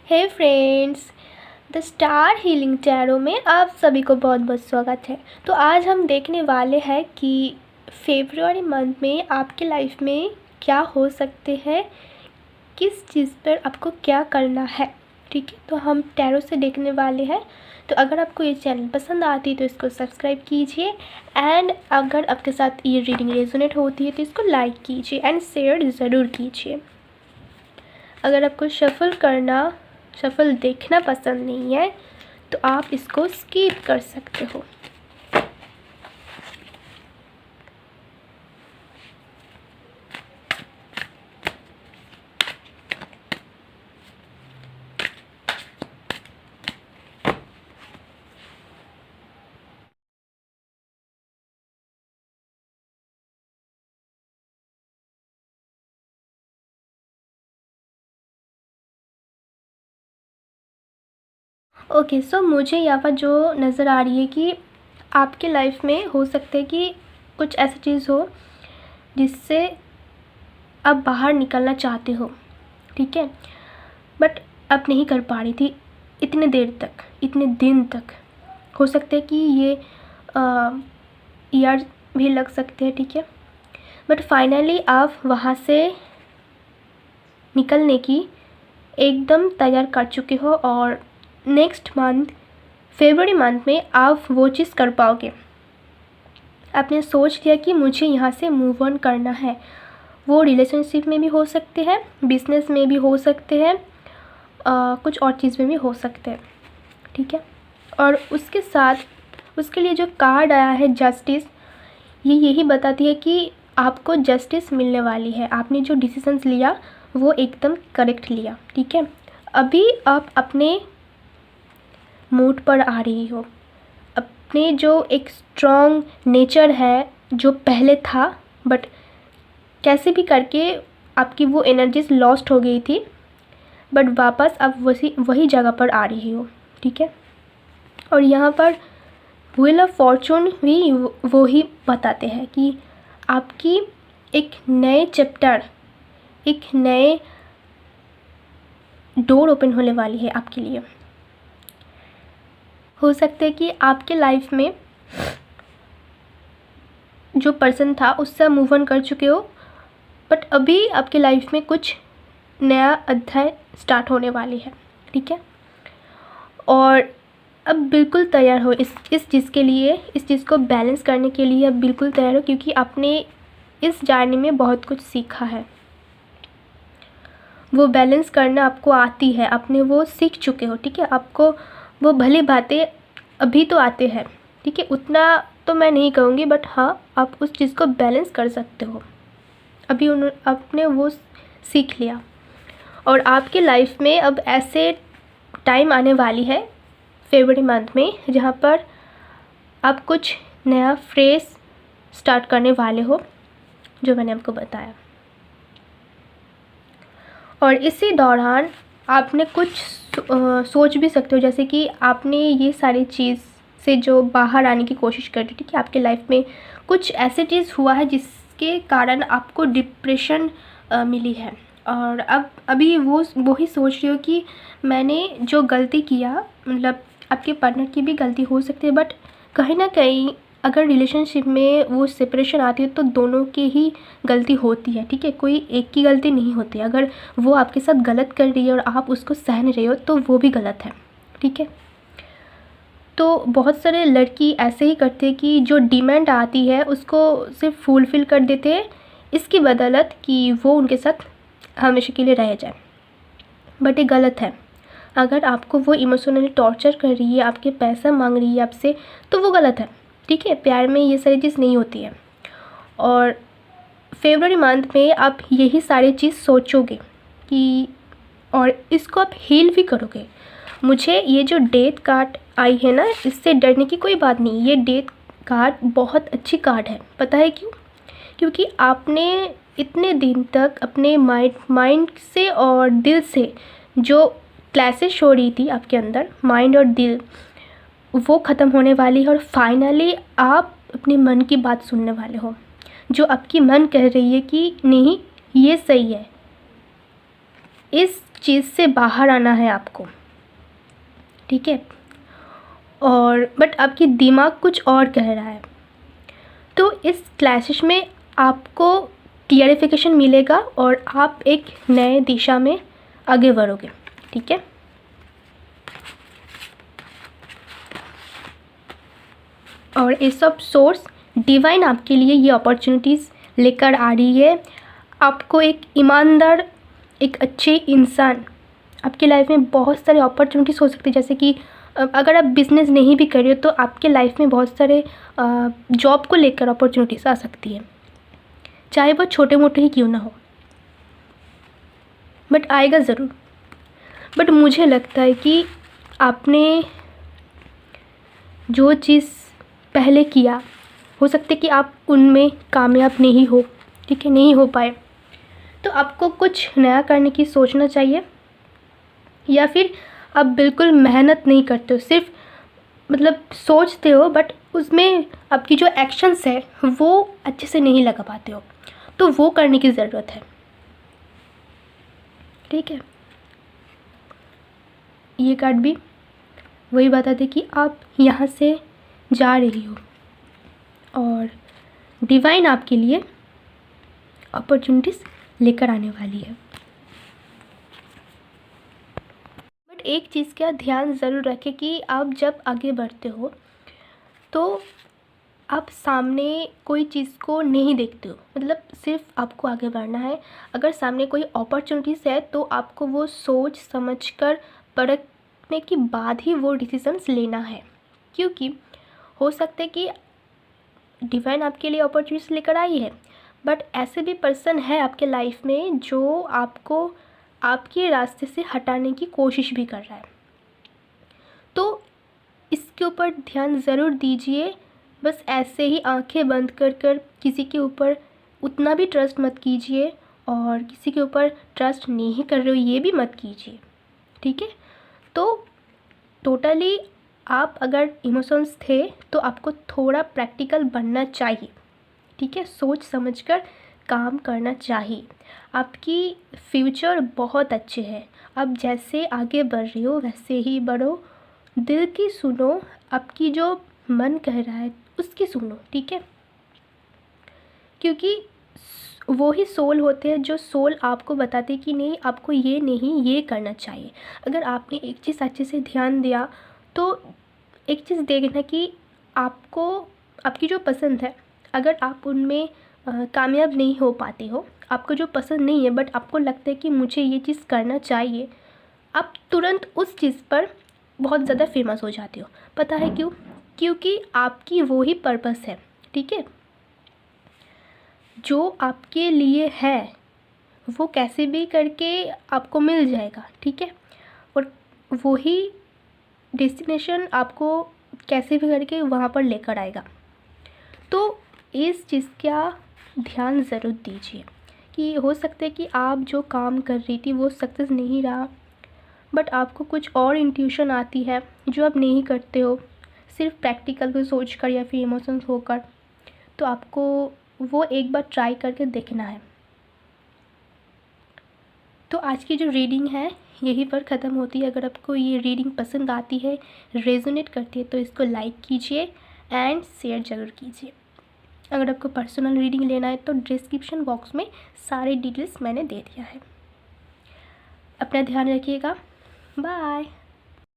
Hey friends, the star healing tarot में आप सभी को बहुत बहुत स्वागत है। तो आज हम देखने वाले हैं कि फेब्रुअरी मंथ में आपके लाइफ में क्या हो सकते हैं, किस चीज़ पर आपको क्या करना है। ठीक है, तो हम टैरो से देखने वाले हैं। तो अगर आपको ये चैनल पसंद आती है तो इसको सब्सक्राइब कीजिए, एंड अगर आपके साथ ये रीडिंग रेजोनेट होती है तो इसको लाइक कीजिए एंड शेयर ज़रूर कीजिए। अगर आपको शफल देखना पसंद नहीं है तो आप इसको स्किप कर सकते हो। ओके, सो मुझे यहाँ पर जो नज़र आ रही है कि आपके लाइफ में हो सकता है कि कुछ ऐसी चीज़ हो जिससे आप बाहर निकलना चाहते हो। ठीक है, बट आप नहीं कर पा रही थी इतने देर तक, इतने दिन तक। हो सकता है कि ये ईयर भी लग सकते हैं। ठीक है, बट फाइनली आप वहाँ से निकलने की एकदम तैयार कर चुके हो और नेक्स्ट मंथ फरवरी मंथ में आप वो चीज़ कर पाओगे। आपने सोच लिया कि मुझे यहाँ से मूव ऑन करना है। वो रिलेशनशिप में भी हो सकते हैं, बिजनेस में भी हो सकते हैं, कुछ और चीज़ में भी हो सकते हैं। ठीक है, और उसके साथ उसके लिए जो कार्ड आया है जस्टिस, ये यही बताती है कि आपको जस्टिस मिलने वाली है। आपने जो डिसीजंस लिया वो एकदम करेक्ट लिया। ठीक है, अभी आप अपने मूड पर आ रही हो। अपने जो एक स्ट्रॉन्ग नेचर है जो पहले था, बट कैसे भी करके आपकी वो एनर्जीज लॉस्ट हो गई थी, बट वापस आप वही जगह पर आ रही हो। ठीक है, और यहाँ पर व्हील ऑफ फॉर्चून भी वो ही बताते हैं कि आपकी एक नए चैप्टर, एक नए डोर ओपन होने वाली है आपके लिए। हो सकता है कि आपके लाइफ में जो पर्सन था उससे मूव ऑन कर चुके हो, बट अभी आपके लाइफ में कुछ नया अध्याय स्टार्ट होने वाली है। ठीक है, और अब बिल्कुल तैयार हो इस चीज़ के लिए, इस चीज़ को बैलेंस करने के लिए अब बिल्कुल तैयार हो, क्योंकि आपने इस जर्नी में बहुत कुछ सीखा है। वो बैलेंस करना आपको आती है, आपने वो सीख चुके हो। ठीक है, आपको वो भली बातें अभी तो आते हैं। ठीक है, उतना तो मैं नहीं कहूँगी, बट हाँ, आप उस चीज़ को बैलेंस कर सकते हो। अभी आपने वो सीख लिया, और आपकी लाइफ में अब ऐसे टाइम आने वाली है फरवरी मंथ में जहाँ पर आप कुछ नया फ्रेश स्टार्ट करने वाले हो, जो मैंने आपको बताया। और इसी दौरान आपने कुछ सोच भी सकते हो, जैसे कि आपने ये सारी चीज़ से जो बाहर आने की कोशिश कर रही थी कि आपके लाइफ में कुछ ऐसे चीज़ हुआ है जिसके कारण आपको डिप्रेशन मिली है, और अब अभी वो ही सोच रही हो कि मैंने जो गलती किया, मतलब आपके पार्टनर की भी गलती हो सकती है, बट कहीं ना कहीं अगर रिलेशनशिप में वो सेपरेशन आती है तो दोनों की ही गलती होती है। ठीक है, कोई एक की गलती नहीं होती। अगर वो आपके साथ गलत कर रही है और आप उसको सहन रहे हो तो वो भी गलत है। ठीक है, तो बहुत सारे लड़की ऐसे ही करते हैं कि जो डिमांड आती है उसको सिर्फ फुलफ़िल कर देते हैं, इसकी बदौलत कि वो उनके साथ हमेशा के लिए रह जाए, बट ये गलत है। अगर आपको वो इमोशनली टॉर्चर कर रही है, आपके पैसा मांग रही है आपसे, तो वो गलत है। ठीक है, प्यार में ये सारी चीज़ नहीं होती है। और फरवरी मंथ में आप यही सारी चीज़ सोचोगे कि, और इसको आप हील भी करोगे। मुझे ये जो डेथ कार्ड आई है ना, इससे डरने की कोई बात नहीं। ये डेथ कार्ड बहुत अच्छी कार्ड है। पता है क्यों? क्योंकि आपने इतने दिन तक अपने माइंड से और दिल से जो क्लैशेस हो रही थी आपके अंदर, माइंड और दिल, वो ख़त्म होने वाली है। और फाइनली आप अपने मन की बात सुनने वाले हो, जो आपकी मन कह रही है कि नहीं, ये सही है, इस चीज़ से बाहर आना है आपको, ठीक है। और बट आपकी दिमाग कुछ और कह रहा है। तो इस क्लासेस में आपको क्लियरिफिकेशन मिलेगा और आप एक नए दिशा में आगे बढ़ोगे, ठीक है। और ये सब सोर्स डिवाइन आपके लिए ये अपॉर्चुनिटीज़ लेकर आ रही है। आपको एक ईमानदार, एक अच्छे इंसान, आपके लाइफ में बहुत सारे अपॉर्चुनिटीज़ हो सकती है। जैसे कि अगर आप बिज़नेस नहीं भी कर रहे हो तो आपके लाइफ में बहुत सारे जॉब को लेकर अपॉर्चुनिटीज़ आ सकती है, चाहे वो छोटे मोटे ही क्यों ना हो, बट आएगा ज़रूर। बट मुझे लगता है कि आपने जो चीज़ पहले किया, हो सकता है कि आप उनमें कामयाब नहीं हो, ठीक है, नहीं हो पाए, तो आपको कुछ नया करने की सोचना चाहिए। या फिर आप बिल्कुल मेहनत नहीं करते हो, सिर्फ मतलब सोचते हो, बट उसमें आपकी जो एक्शंस है वो अच्छे से नहीं लगा पाते हो, तो वो करने की ज़रूरत है, ठीक है। ये कार्ड भी वही बताते कि आप यहाँ से जा रही हो और डिवाइन आपके लिए अपॉर्चुनिटीज़ लेकर आने वाली है। बट एक चीज़ का ध्यान ज़रूर रखें कि आप जब आगे बढ़ते हो तो आप सामने कोई चीज़ को नहीं देखते हो, मतलब सिर्फ आपको आगे बढ़ना है। अगर सामने कोई अपॉर्चुनिटीज़ है तो आपको वो सोच समझकर परखने के बाद ही वो डिसीजंस लेना है, क्योंकि हो सकता है कि डिवाइन आपके लिए अपॉर्चुनिटीज़ लेकर आई है, बट ऐसे भी पर्सन है आपके लाइफ में जो आपको आपके रास्ते से हटाने की कोशिश भी कर रहा है। तो इसके ऊपर ध्यान ज़रूर दीजिए। बस ऐसे ही आंखें बंद कर कर किसी के ऊपर उतना भी ट्रस्ट मत कीजिए, और किसी के ऊपर ट्रस्ट नहीं कर रहे हो ये भी मत कीजिए, ठीक है। तो टोटली आप अगर इमोशंस थे तो आपको थोड़ा प्रैक्टिकल बनना चाहिए, ठीक है, सोच समझकर काम करना चाहिए। आपकी फ्यूचर बहुत अच्छे है, आप जैसे आगे बढ़ रही हो वैसे ही बढ़ो, दिल की सुनो, आपकी जो मन कह रहा है उसकी सुनो, ठीक है, क्योंकि वो ही सोल होते हैं जो सोल आपको बताते कि नहीं आपको ये नहीं ये करना चाहिए। अगर आपने एक चीज़ अच्छे से ध्यान दिया तो एक चीज़ देखना कि आपको आपकी जो पसंद है, अगर आप उनमें कामयाब नहीं हो पाते हो, आपको जो पसंद नहीं है बट आपको लगता है कि मुझे ये चीज़ करना चाहिए, आप तुरंत उस चीज़ पर बहुत ज़्यादा फेमस हो जाते हो। पता है क्यों? क्योंकि आपकी वो ही पर्पस है, ठीक है। जो आपके लिए है वो कैसे भी करके आपको मिल जाएगा, ठीक है, और वही डेस्टिनेशन आपको कैसे भी करके वहाँ पर लेकर आएगा। तो इस चीज़ का ध्यान ज़रूर दीजिए कि हो सकता है कि आप जो काम कर रही थी वो सक्सेस नहीं रहा, बट आपको कुछ और इंट्यूशन आती है जो आप नहीं करते हो, सिर्फ प्रैक्टिकल को सोच कर या फिर इमोशंस होकर। तो आपको वो एक बार ट्राई करके देखना है। तो आज की जो रीडिंग है यहीं पर ख़त्म होती है। अगर आपको ये रीडिंग पसंद आती है, रेजोनेट करती है, तो इसको लाइक कीजिए एंड शेयर ज़रूर कीजिए। अगर आपको पर्सनल रीडिंग लेना है तो डिस्क्रिप्शन बॉक्स में सारे डिटेल्स मैंने दे दिया है। अपना ध्यान रखिएगा। बाय।